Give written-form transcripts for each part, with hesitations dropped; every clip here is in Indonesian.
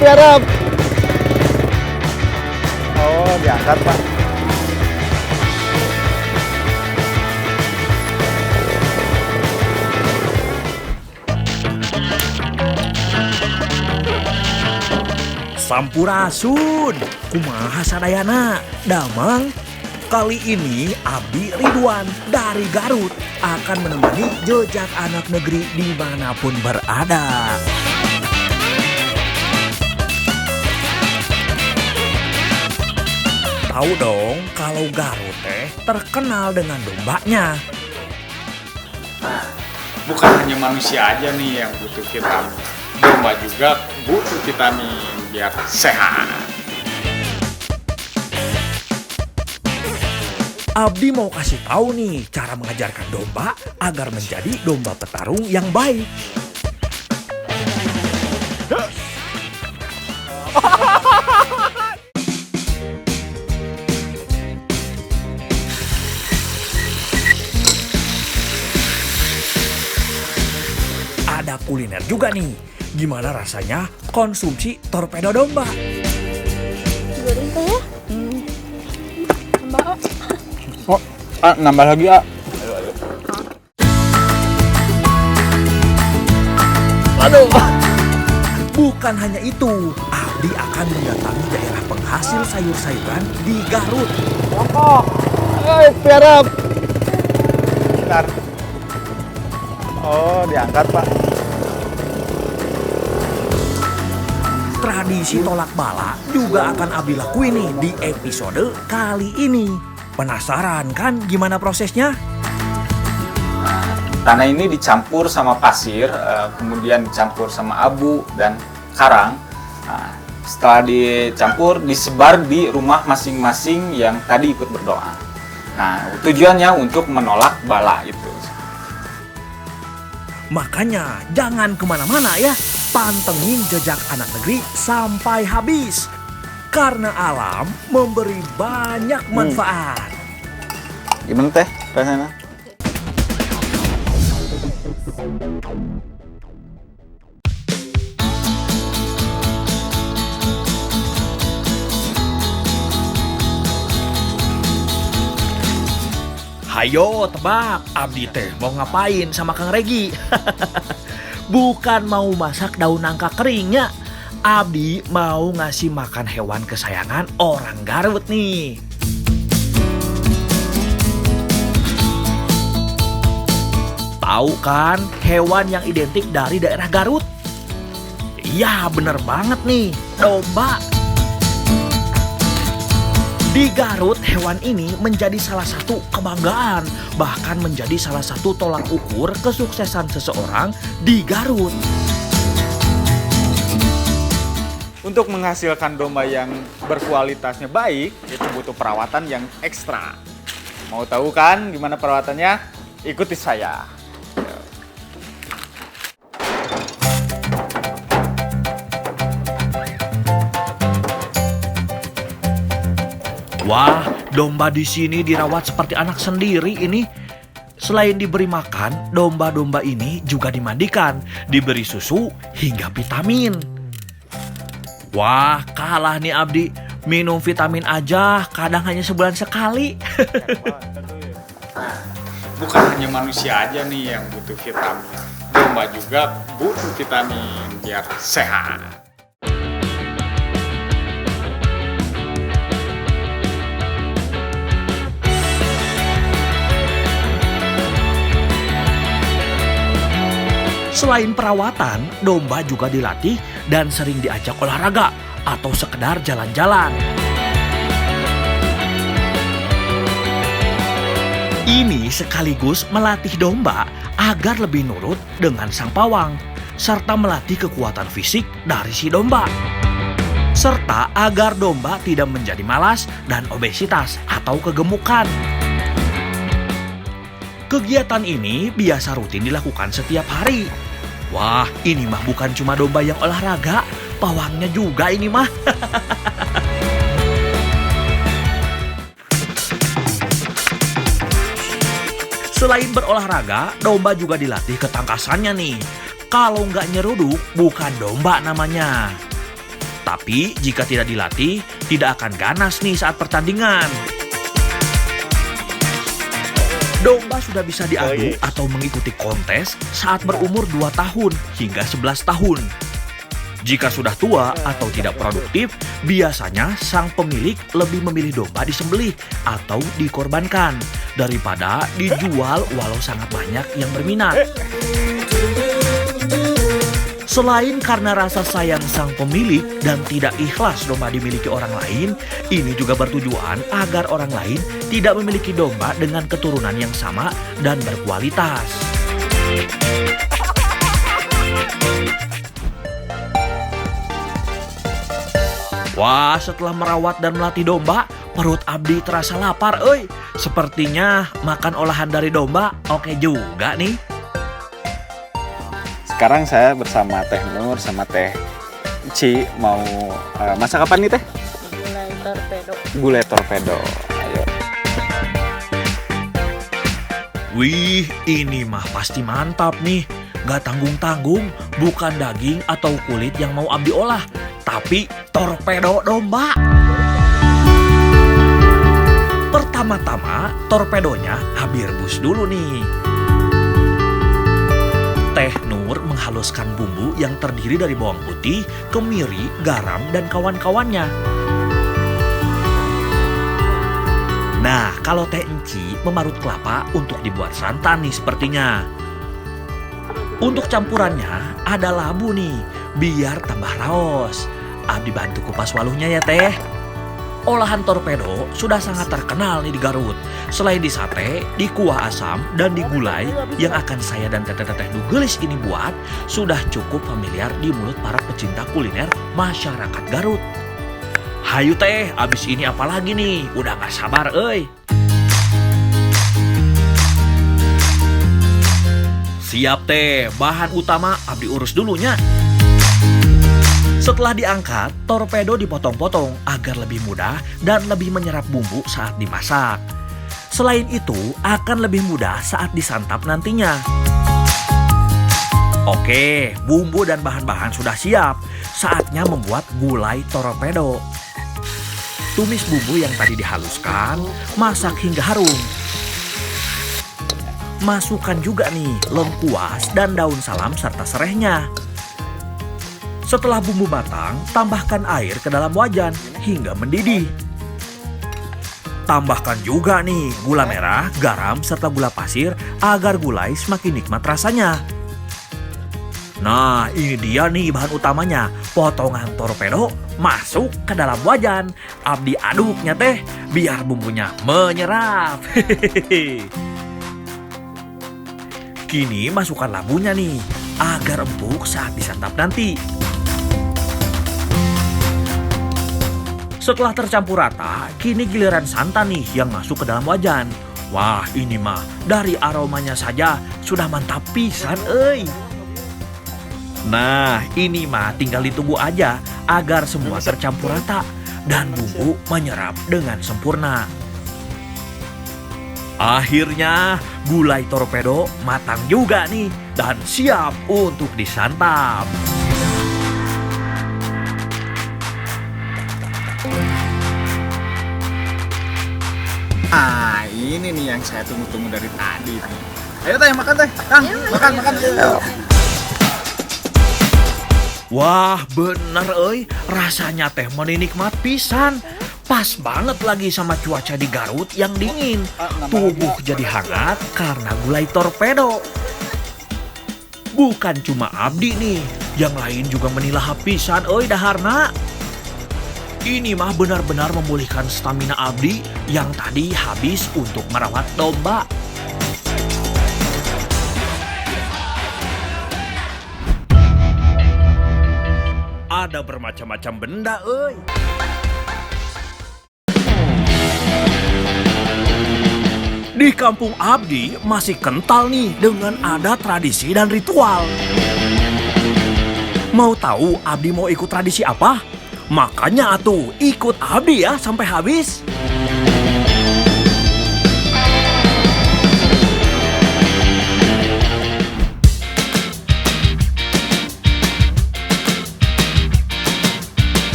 tiarap. Oh, diangkat, Pak. Sampurasun, kumaha sadayana, damang. Kali ini Abdi Ridwan dari Garut akan menemani jejak anak negeri dimanapun berada. Tahu dong kalau Garut terkenal dengan dombanya. Bukan hanya manusia aja nih yang butuh vitamin, domba juga butuh vitamin biar sehat. Abdi mau kasih tahu nih cara mengajarkan domba agar menjadi domba petarung yang baik. Ada kuliner juga nih. Gimana rasanya konsumsi torpedo domba? Goreng teh ya? Mbak. Oh, nambah lagi, Aduh. Bukan hanya itu, Abdi akan mendatangi daerah penghasil sayur-sayuran di Garut. Rokok. Tiarap. Bentar. Oh, diangkat, Pak. Tradisi tolak bala juga akan Abdi lakuin nih di episode kali ini. Penasaran kan gimana prosesnya? Tanah ini dicampur sama pasir, kemudian dicampur sama abu dan karang. Nah, setelah dicampur, disebar di rumah masing-masing yang tadi ikut berdoa. Nah, tujuannya untuk menolak bala itu. Makanya jangan kemana-mana ya, pantengin jejak anak negeri sampai habis. Karena alam memberi banyak manfaat. Gimana teh rasanya? Hayo tebak, Abdi teh mau ngapain sama Kang Regi? Bukan mau masak daun nangka keringnya. Abdi mau ngasih makan hewan kesayangan orang Garut nih. Tahu kan hewan yang identik dari daerah Garut? Iya bener banget nih, domba. Di Garut, hewan ini menjadi salah satu kebanggaan, bahkan menjadi salah satu tolak ukur kesuksesan seseorang di Garut. Untuk menghasilkan domba yang berkualitasnya baik, itu butuh perawatan yang ekstra. Mau tahu kan gimana perawatannya? Ikuti saya. Wah, domba di sini dirawat seperti anak sendiri ini. Selain diberi makan, domba-domba ini juga dimandikan, diberi susu hingga vitamin. Wah, kalah nih Abdi. Minum vitamin aja kadang hanya sebulan sekali. Bukan hanya manusia aja nih yang butuh vitamin, domba juga butuh vitamin biar sehat. Selain perawatan, domba juga dilatih dan sering diajak olahraga atau sekedar jalan-jalan. Ini sekaligus melatih domba agar lebih nurut dengan sang pawang, serta melatih kekuatan fisik dari si domba. Serta agar domba tidak menjadi malas dan obesitas atau kegemukan. Kegiatan ini biasa rutin dilakukan setiap hari. Wah, ini mah bukan cuma domba yang olahraga, pawangnya juga ini mah. Selain berolahraga, domba juga dilatih ketangkasannya nih. Kalau nggak nyeruduk, bukan domba namanya. Tapi jika tidak dilatih, tidak akan ganas nih saat pertandingan. Domba sudah bisa diadu atau mengikuti kontes saat berumur 2 tahun hingga 11 tahun. Jika sudah tua atau tidak produktif, biasanya sang pemilik lebih memilih domba disembelih atau dikorbankan daripada dijual walau sangat banyak yang berminat. Selain karena rasa sayang sang pemilik dan tidak ikhlas domba dimiliki orang lain, ini juga bertujuan agar orang lain tidak memiliki domba dengan keturunan yang sama dan berkualitas. Wah, setelah merawat dan melatih domba, perut Abdi terasa lapar, euy. Sepertinya makan olahan dari domba oke juga nih. Sekarang saya bersama Teh Nur sama Teh Ci mau masak apa nih Teh? Gulai torpedo. Gulai torpedo. Ayo. Wih, ini mah pasti mantap nih. Gak tanggung-tanggung, bukan daging atau kulit yang mau Abdi olah, tapi torpedo domba. Pertama-tama, torpedonya Abdi rebus dulu nih. Teh Nur menghaluskan bumbu yang terdiri dari bawang putih, kemiri, garam, dan kawan-kawannya. Nah, kalau Teh Enci memarut kelapa untuk dibuat santan nih sepertinya. Untuk campurannya ada labu nih, biar tambah raos. Abdi bantu kupas waluhnya ya Teh. Olahan torpedo sudah sangat terkenal nih di Garut. Selain di sate, di kuah asam, dan di gulai yang akan saya dan teteh-teteh Dugelis ini buat, sudah cukup familiar di mulut para pecinta kuliner masyarakat Garut. Hayu Teh, abis ini apa lagi nih? Udah gak sabar euy. Siap Teh, bahan utama Abdi urus dulunya. Setelah diangkat, torpedo dipotong-potong agar lebih mudah dan lebih menyerap bumbu saat dimasak. Selain itu, akan lebih mudah saat disantap nantinya. Oke, bumbu dan bahan-bahan sudah siap. Saatnya membuat gulai torpedo. Tumis bumbu yang tadi dihaluskan, masak hingga harum. Masukkan juga nih lengkuas dan daun salam serta serehnya. Setelah bumbu matang, tambahkan air ke dalam wajan hingga mendidih. Tambahkan juga nih gula merah, garam, serta gula pasir agar gulai semakin nikmat rasanya. Nah, ini dia nih bahan utamanya. Potongan torpedo masuk ke dalam wajan. Abdi aduknya Teh biar bumbunya menyerap. Kini masukkan labunya nih agar empuk saat disantap nanti. Setelah tercampur rata, kini giliran santan nih yang masuk ke dalam wajan. Wah, ini mah dari aromanya saja sudah mantap pisan euy. Nah, ini mah tinggal ditunggu aja agar semua tercampur rata dan bumbu menyerap dengan sempurna. Akhirnya, gulai torpedo matang juga nih dan siap untuk disantap. Ah, ini nih yang saya tunggu-tunggu dari tadi nih. Ayo Teh, makan Teh. Kang, makan. Ayo. Wah, bener euy, rasanya teh menikmat pisan. Pas banget lagi sama cuaca di Garut yang dingin. Tubuh jadi hangat karena gulai torpedo. Bukan cuma Abdi nih, yang lain juga menilah pisan euy daharna. Ini mah benar-benar memulihkan stamina Abdi yang tadi habis untuk merawat domba. Ada bermacam-macam benda euy. Di kampung Abdi masih kental nih dengan adat, tradisi, dan ritual. Mau tahu Abdi mau ikut tradisi apa? Makanya atuh ikut Abdi ya sampai habis.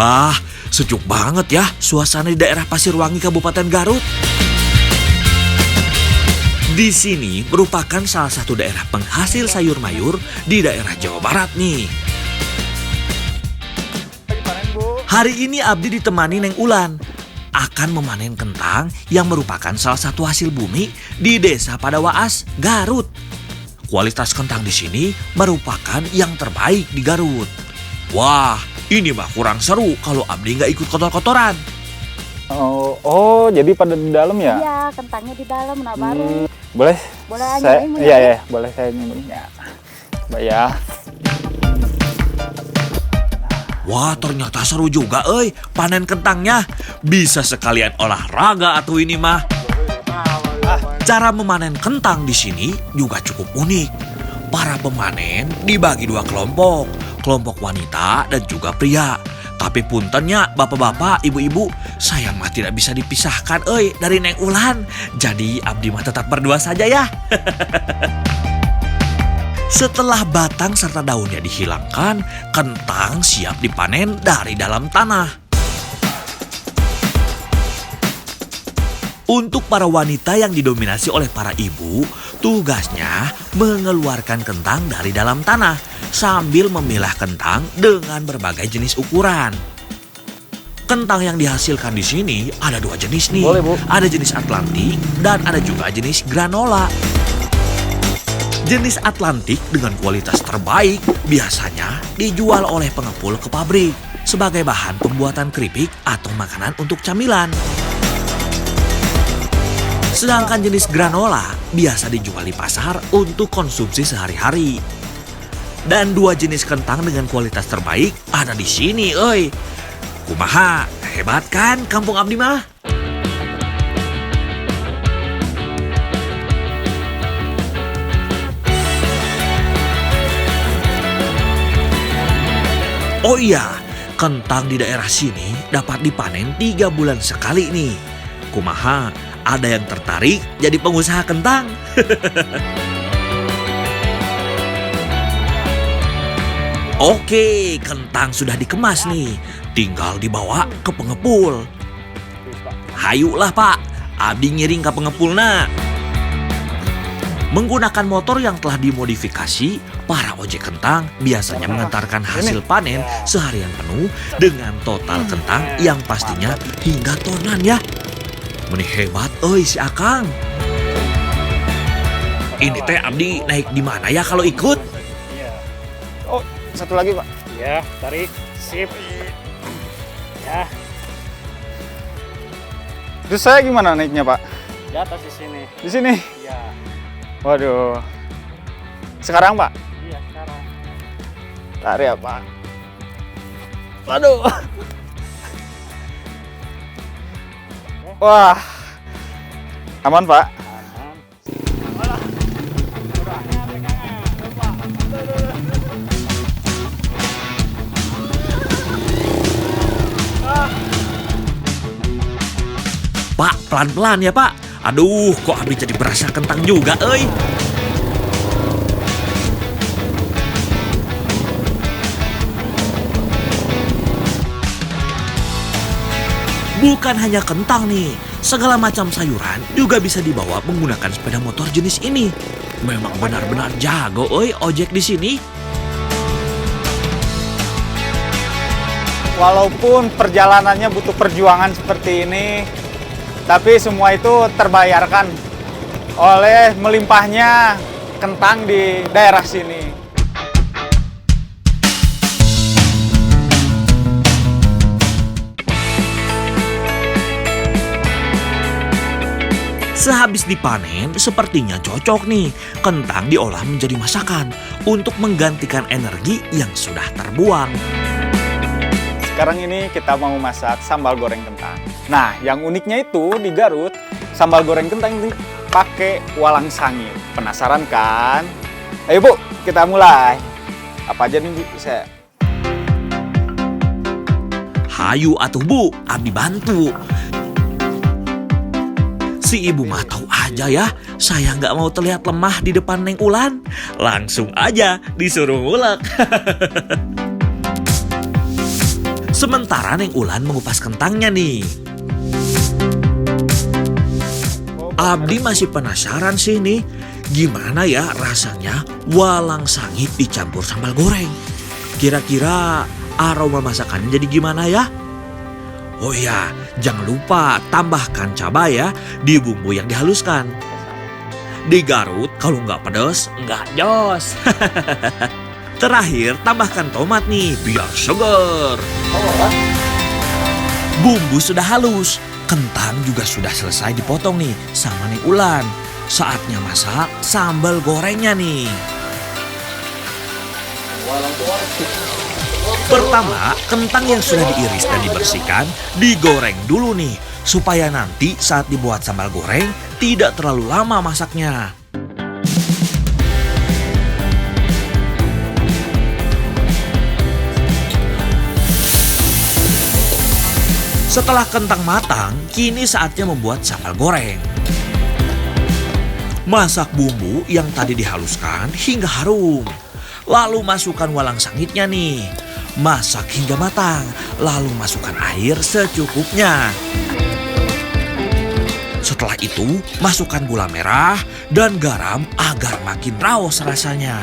Wah, sejuk banget ya suasana di daerah Pasirwangi, Kabupaten Garut. Di sini merupakan salah satu daerah penghasil sayur mayur di daerah Jawa Barat nih. Hari ini Abdi ditemani Neng Ulan akan memanen kentang yang merupakan salah satu hasil bumi di Desa Padawaas, Garut. Kualitas kentang di sini merupakan yang terbaik di Garut. Wah, ini mah kurang seru kalau Abdi nggak ikut kotor-kotoran. Oh, jadi pada di dalam ya? Iya, kentangnya di dalam, nah baru. Boleh? Boleh aja, Saya, Ibu, iya, ya? iya, boleh saya minum. Ya. Mbak ya. Wah, ternyata seru juga, panen kentangnya. Bisa sekalian olahraga atuh ini mah. Cara memanen kentang di sini juga cukup unik. Para pemanen dibagi dua kelompok, kelompok wanita dan juga pria. Tapi puntennya bapak-bapak, ibu-ibu, saya mah tidak bisa dipisahkan dari Neng Ulan. Jadi Abdi mah tetap berdua saja ya. Setelah batang serta daunnya dihilangkan, kentang siap dipanen dari dalam tanah. Untuk para wanita yang didominasi oleh para ibu, tugasnya mengeluarkan kentang dari dalam tanah sambil memilah kentang dengan berbagai jenis ukuran. Kentang yang dihasilkan di sini ada dua jenis nih. Boleh, Bu. Ada jenis Atlantik dan ada juga jenis granola. Jenis Atlantik dengan kualitas terbaik biasanya dijual oleh pengepul ke pabrik sebagai bahan pembuatan keripik atau makanan untuk camilan. Sedangkan jenis granola biasa dijual di pasar untuk konsumsi sehari-hari. Dan dua jenis kentang dengan kualitas terbaik ada di sini, Kumaha, hebat kan kampung Abdi mah? Oh iya, kentang di daerah sini dapat dipanen 3 bulan sekali nih. Kumaha, ada yang tertarik jadi pengusaha kentang? Oke, kentang sudah dikemas nih. Tinggal dibawa ke pengepul. Hayulah Pak, Abdi ngiring ke pengepulna. Menggunakan motor yang telah dimodifikasi, para ojek kentang biasanya mengantarkan hasil panen seharian penuh dengan total kentang yang pastinya hingga tonan ya. Meni hebat si Akang. Ini teh Abdi naik di mana ya kalau ikut? Oh, satu lagi, Pak. Ya, tarik, sip. Ya, Terus saya gimana naiknya, Pak? di atas di sini. Di sini. Ya, Waduh. Sekarang, Pak? iya sekarang. Tarik ya, Pak. Waduh. Wah. Aman, Pak? Aman. Pak, pelan-pelan ya Pak. Aduh, kok Abdi jadi berasa kentang juga, Bukan hanya kentang nih, segala macam sayuran juga bisa dibawa menggunakan sepeda motor jenis ini. Memang benar-benar jago, ojek di sini. Walaupun perjalanannya butuh perjuangan seperti ini, tapi semua itu terbayarkan oleh melimpahnya kentang di daerah sini. Sehabis dipanen, sepertinya cocok nih. Kentang diolah menjadi masakan untuk menggantikan energi yang sudah terbuang. Sekarang ini kita mau masak sambal goreng kentang. Nah, yang uniknya itu di Garut, sambal goreng kentang ini pakai walang sangit. Penasaran kan? Ayo Bu, kita mulai. Apa aja nih Bu? Saya. Hayu atuh Bu, Abdi bantu. Si ibu mah tahu aja ya, saya nggak mau terlihat lemah di depan Neng Ulan. Langsung aja disuruh ngulek. Sementara Neng Ulan mengupas kentangnya nih. Abdi masih penasaran sih nih, gimana ya rasanya walang sangit dicampur sambal goreng. Kira-kira aroma masakannya jadi gimana ya? Oh ya, jangan lupa tambahkan cabai ya di bumbu yang dihaluskan. Di Garut kalau nggak pedas nggak jos. Terakhir tambahkan tomat nih biar seger. Bumbu sudah halus, kentang juga sudah selesai dipotong nih sama Neng Ulan. Saatnya masak sambal gorengnya nih. Pertama, kentang yang sudah diiris dan dibersihkan digoreng dulu nih. Supaya nanti saat dibuat sambal goreng tidak terlalu lama masaknya. Setelah kentang matang, kini saatnya membuat sambal goreng. Masak bumbu yang tadi dihaluskan hingga harum. Lalu masukkan walang sangitnya nih. Masak hingga matang, lalu masukkan air secukupnya. Setelah itu, masukkan gula merah dan garam agar makin raos rasanya.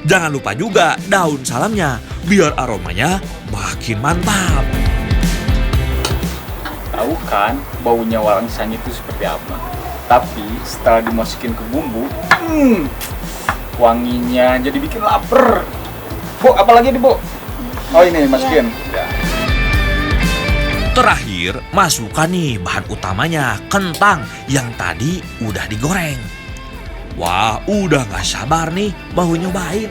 Jangan lupa juga daun salamnya, biar aromanya makin mantap. Tahu kan baunya walang sangit itu seperti apa? Tapi setelah dimasukin ke bumbu, wanginya jadi bikin lapar. Bu, apalagi nih, Bu? Oh, ini masukin. Ya. Terakhir, masukkan nih bahan utamanya, kentang yang tadi udah digoreng. Wah, udah gak sabar nih mau nyobain,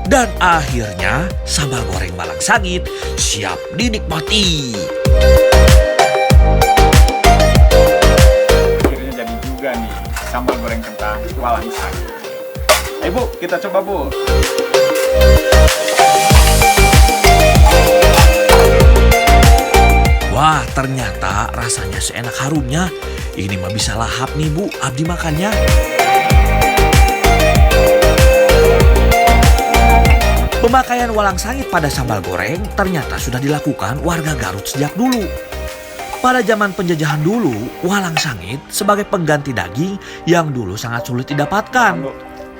Dan akhirnya sambal goreng walang sangit siap dinikmati. Akhirnya jadi juga nih sambal goreng kentang walang sangit. Ayo, Bu, kita coba, Bu. Wah, ternyata rasanya seenak harumnya. Ini mah bisa lahap nih, Bu, Abdi makannya. Pemakaian walang sangit pada sambal goreng ternyata sudah dilakukan warga Garut sejak dulu. Pada zaman penjajahan dulu, walang sangit sebagai pengganti daging yang dulu sangat sulit didapatkan.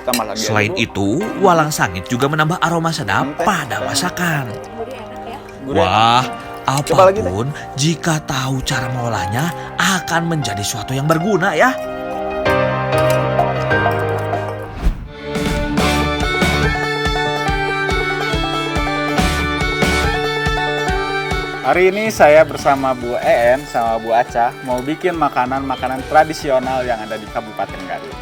Tambah lagi. Selain itu, walang sangit juga menambah aroma sedap pada masakan. Wah, apapun jika tahu cara mengolahnya akan menjadi suatu yang berguna ya. Hari ini saya bersama Bu En sama Bu Aca mau bikin makanan-makanan tradisional yang ada di Kabupaten Garut.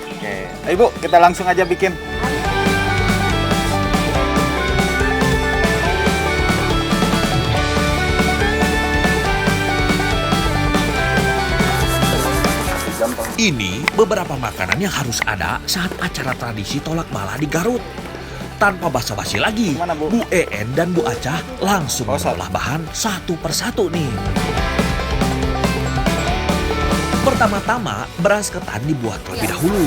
Oke, ayo Bu, kita langsung aja bikin. Ini beberapa makanan yang harus ada saat acara tradisi tolak bala di Garut. Tanpa basa-basi lagi, Mana, Bu? Bu En dan Bu Aca langsung Oh, mengolah bahan satu persatu nih. Pertama-tama, beras ketan dibuat terlebih dahulu.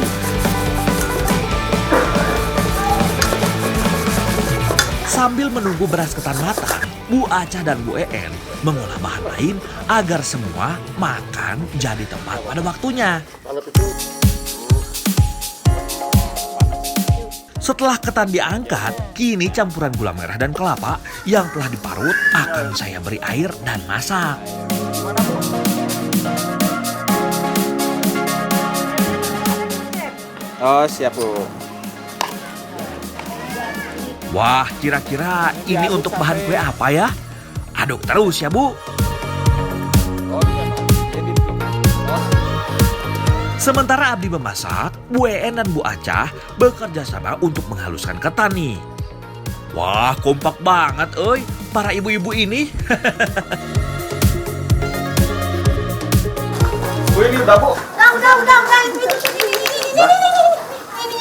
Sambil menunggu beras ketan matang, Bu Aca dan Bu En mengolah bahan lain agar semua makan jadi tepat pada waktunya. Setelah ketan diangkat, kini campuran gula merah dan kelapa yang telah diparut akan saya beri air dan masak. Oh, siap Bu. Wah, kira-kira ini untuk bahan kue apa ya? Aduk terus ya, Bu. Sementara Abdi memasak, Bu En dan Bu Aca bekerja sama untuk menghaluskan ketan nih. Wah, kompak banget, para ibu-ibu ini. Bu, ini udah, Bu. Udah.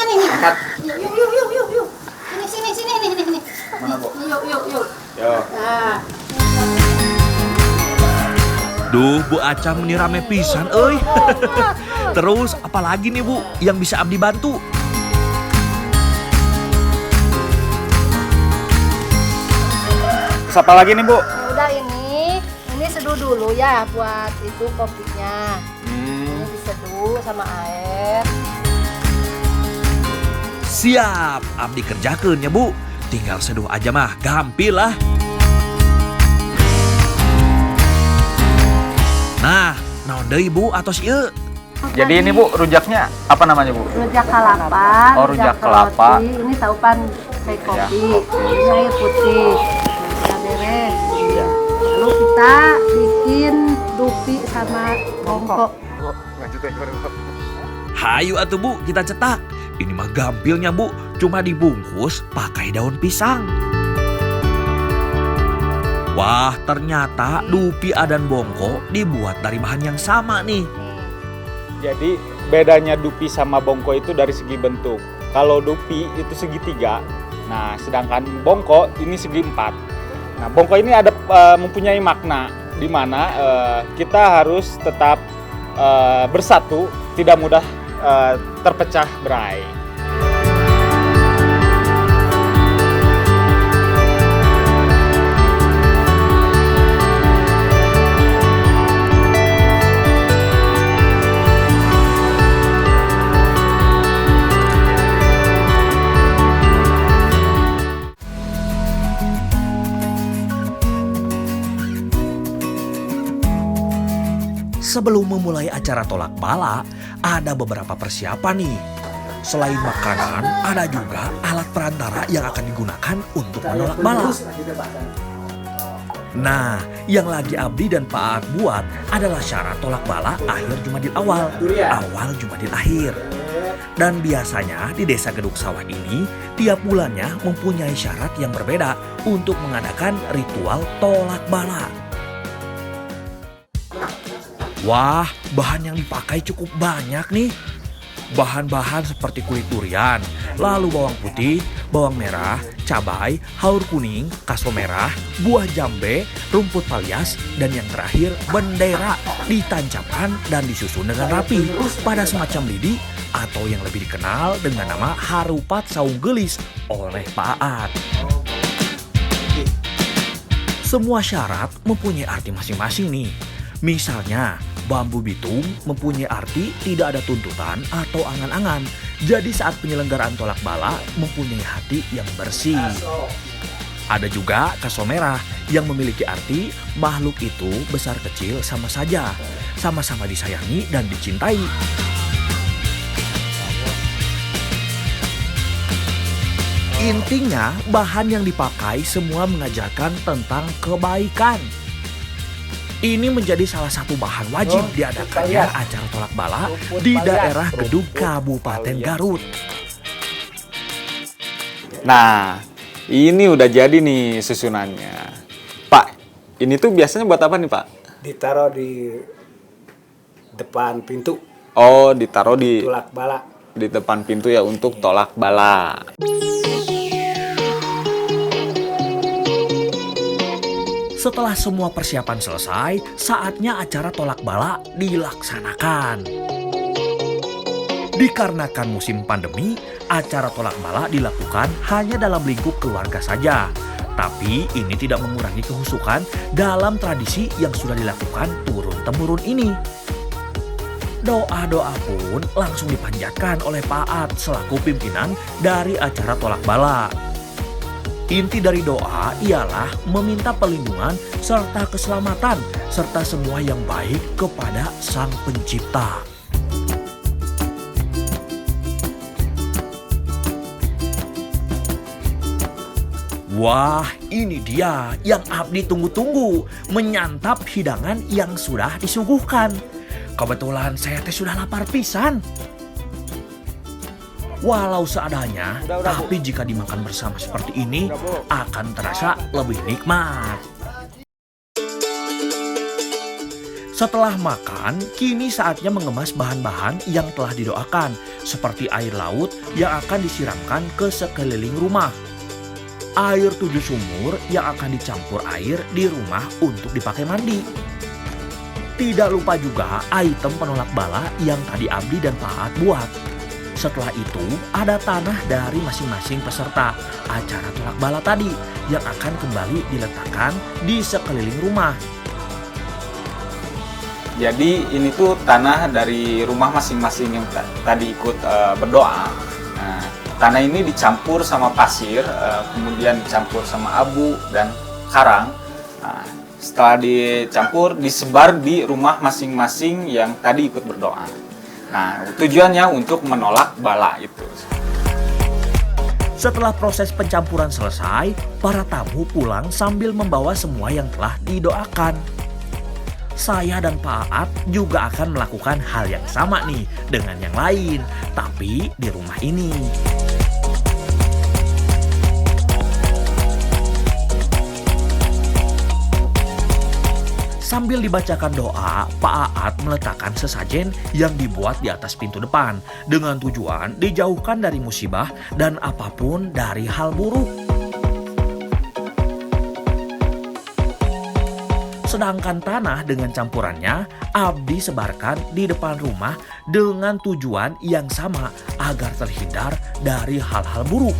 Ini. Angkat. Yuk. Sini. Mana, Bu? Yuk. Yo. Nah. Duh, Bu Aca meni rame pisan, Terus apalagi nih Bu yang bisa Abdi bantu? Terus apa lagi nih, Bu? Nah, udah ini seduh dulu ya buat itu kopinya. Ini diseduh sama air. Siap, abdi kerjakeun ya Bu. Tinggal seduh aja mah, gampil lah. Nah, naon deui Bu atos ieu? Jadi ini Bu, rujaknya apa namanya Bu? Rujak kelapa. Oh, rujak kelapa. roti. Ini taupan kayak kopi. Ini air putih. Udah beres. Lalu kita bikin dupi sama bongkok. Hayu atuh Bu, kita cetak. Ini mah gampilnya Bu, cuma dibungkus pakai daun pisang. Wah, ternyata dupi dan bongko dibuat dari bahan yang sama nih. Jadi bedanya dupi sama bongko itu dari segi bentuk. Kalau dupi itu segitiga, nah sedangkan bongko ini segi empat. Nah bongko ini ada mempunyai makna di mana kita harus tetap bersatu, tidak mudah terpecah berai. Sebelum memulai acara tolak bala, ada beberapa persiapan nih. Selain makanan, ada juga alat perantara yang akan digunakan untuk menolak bala. Nah, yang lagi Abdi dan Pak Aat buat adalah syarat tolak bala akhir Jumadil awal Jumadil akhir. Dan biasanya di desa Gedung Sawah ini, tiap bulannya mempunyai syarat yang berbeda untuk mengadakan ritual tolak bala. Wah, bahan yang dipakai cukup banyak nih. Bahan-bahan seperti kulit durian, lalu bawang putih, bawang merah, cabai, haur kuning, kaso merah, buah jambe, rumput palias, dan yang terakhir bendera ditancapkan dan disusun dengan rapi pada semacam lidi atau yang lebih dikenal dengan nama harupat saung gelis oleh Pak Aat. Semua syarat mempunyai arti masing-masing nih. Misalnya, bambu bitung mempunyai arti tidak ada tuntutan atau angan-angan. Jadi saat penyelenggaraan tolak bala mempunyai hati yang bersih. Ada juga kaso merah yang memiliki arti makhluk itu besar kecil sama saja. Sama-sama disayangi dan dicintai. Intinya, bahan yang dipakai semua mengajarkan tentang kebaikan. Ini menjadi salah satu bahan wajib diadakannya acara tolak bala di daerah Gedung Kabupaten Garut. Nah, ini udah jadi nih susunannya. Pak, ini tuh biasanya buat apa nih Pak? Ditaruh di depan pintu. Oh, ditaruh di Tolak bala. di depan pintu ya untuk tolak bala. Setelah semua persiapan selesai, saatnya acara tolak bala dilaksanakan. Dikarenakan musim pandemi, acara tolak bala dilakukan hanya dalam lingkup keluarga saja. Tapi ini tidak mengurangi kehusukan dalam tradisi yang sudah dilakukan turun-temurun ini. Doa-doa pun langsung dipanjatkan oleh Pak Aat selaku pimpinan dari acara tolak bala. Inti dari doa ialah meminta perlindungan serta keselamatan serta semua yang baik kepada Sang Pencipta. Wah, ini dia yang Abdi tunggu-tunggu, menyantap hidangan yang sudah disuguhkan. Kebetulan saya teh sudah lapar pisan. Walau seadanya, tapi jika dimakan bersama seperti ini, akan terasa lebih nikmat. Setelah makan, kini saatnya mengemas bahan-bahan yang telah didoakan, seperti air laut yang akan disiramkan ke sekeliling rumah. Air 7 sumur yang akan dicampur air di rumah untuk dipakai mandi. Tidak lupa juga item penolak bala yang tadi Abdi dan Pak Aat buat. Setelah itu, ada tanah dari masing-masing peserta acara tolak bala tadi yang akan kembali diletakkan di sekeliling rumah. Jadi ini tuh tanah dari rumah masing-masing yang tadi ikut berdoa. Nah, tanah ini dicampur sama pasir, kemudian dicampur sama abu dan karang. Nah, setelah dicampur, disebar di rumah masing-masing yang tadi ikut berdoa. Nah, tujuannya untuk menolak bala itu. Setelah proses pencampuran selesai, para tamu pulang sambil membawa semua yang telah didoakan. Saya dan Pak Aat juga akan melakukan hal yang sama nih dengan yang lain, tapi di rumah ini. Sambil dibacakan doa, Pak Aat meletakkan sesajen yang dibuat di atas pintu depan dengan tujuan dijauhkan dari musibah dan apapun dari hal buruk. Sedangkan tanah dengan campurannya Abdi sebarkan di depan rumah dengan tujuan yang sama agar terhindar dari hal-hal buruk.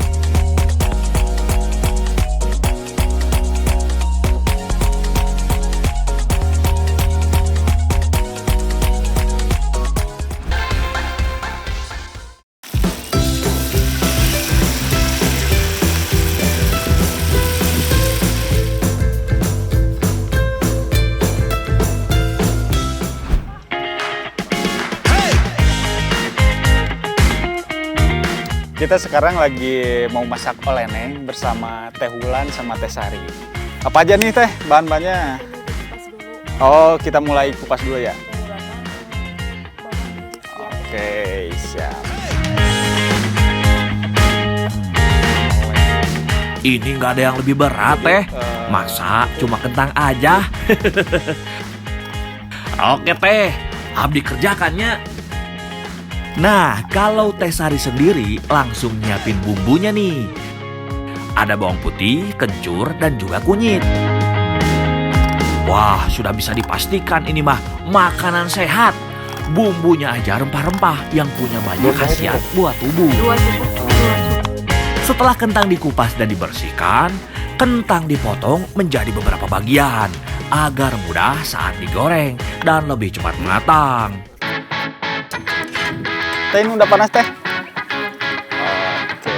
Kita sekarang lagi mau masak oleneng bersama Teh Wulan sama Teh Sari. Apa aja nih Teh bahan-bahannya? Oh, kita mulai kupas dulu ya? Oke, siap. Ini nggak ada yang lebih berat Teh. Masa cuma kentang aja? Oke Teh, Abdi kerjakannya. Nah, kalau Teh Sari sendiri langsung nyiapin bumbunya nih. Ada bawang putih, kencur, dan juga kunyit. Wah, sudah bisa dipastikan ini mah makanan sehat. Bumbunya aja rempah-rempah yang punya banyak khasiat buat tubuh. Setelah kentang dikupas dan dibersihkan, kentang dipotong menjadi beberapa bagian agar mudah saat digoreng dan lebih cepat matang. Teh ini udah panas Teh? Oke.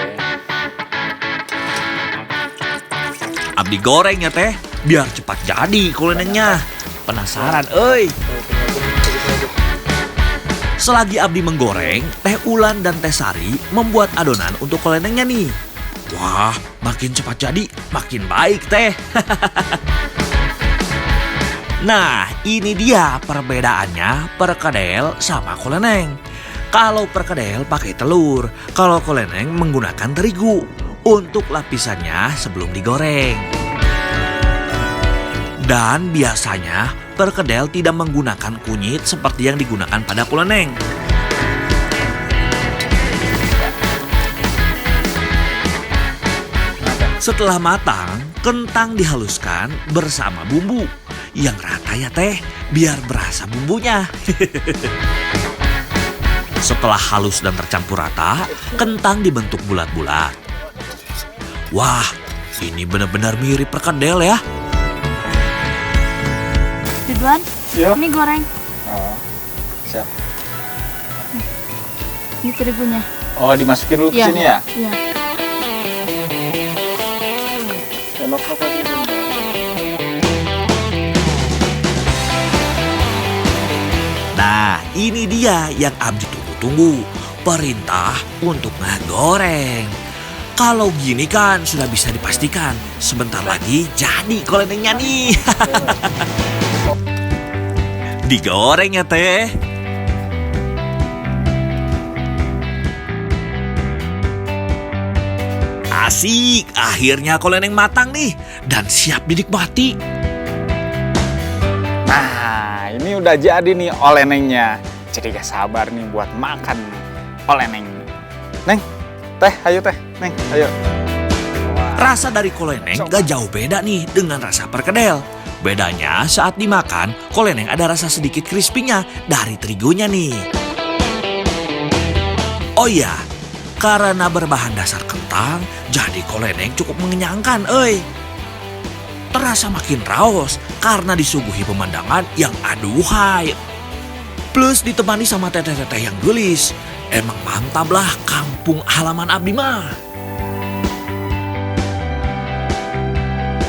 Abdi goreng ya Teh, biar cepat jadi kolenengnya. Penasaran, euy. Selagi Abdi menggoreng, Teh Wulan dan Teh Sari membuat adonan untuk kolenengnya nih. Wah, makin cepat jadi, makin baik Teh. Nah, ini dia perbedaannya perkedel sama koleneng. Kalau perkedel pakai telur, kalau koleneng menggunakan terigu untuk lapisannya sebelum digoreng. Dan biasanya perkedel tidak menggunakan kunyit seperti yang digunakan pada koleneng. Setelah matang, kentang dihaluskan bersama bumbu yang rata ya Teh, biar berasa bumbunya. Setelah halus dan tercampur rata, kentang dibentuk bulat-bulat. Wah, ini benar-benar mirip perkedel ya. Ridwan, Iya. ini goreng. Oh, siap. Ini terigunya. Oh, dimasukin dulu ke sini ya? Iya. Sendok apa sih? Nah, ini dia yang Abdi tunggu, perintah untuk ngegoreng. Kalau gini kan sudah bisa dipastikan sebentar lagi jadi kolenengnya nih. Digoreng ya Teh. Asik, akhirnya koleneng matang nih dan siap dinikmati. Nah, ini udah jadi nih olenengnya. Jadi gak sabar nih buat makan oleneng. Neng, Teh, ayo Teh. Neng, ayo. Rasa dari koleneng gak jauh beda nih dengan rasa perkedel. Bedanya saat dimakan, koleneng ada rasa sedikit crispy-nya dari terigunya nih. Oh iya, karena berbahan dasar kentang, jadi koleneng cukup mengenyangkan, euy. Terasa makin raos karena disuguhi pemandangan yang aduhai. Plus ditemani sama teteh-teteh yang gelis. Emang mantap lah kampung halaman abdi mah.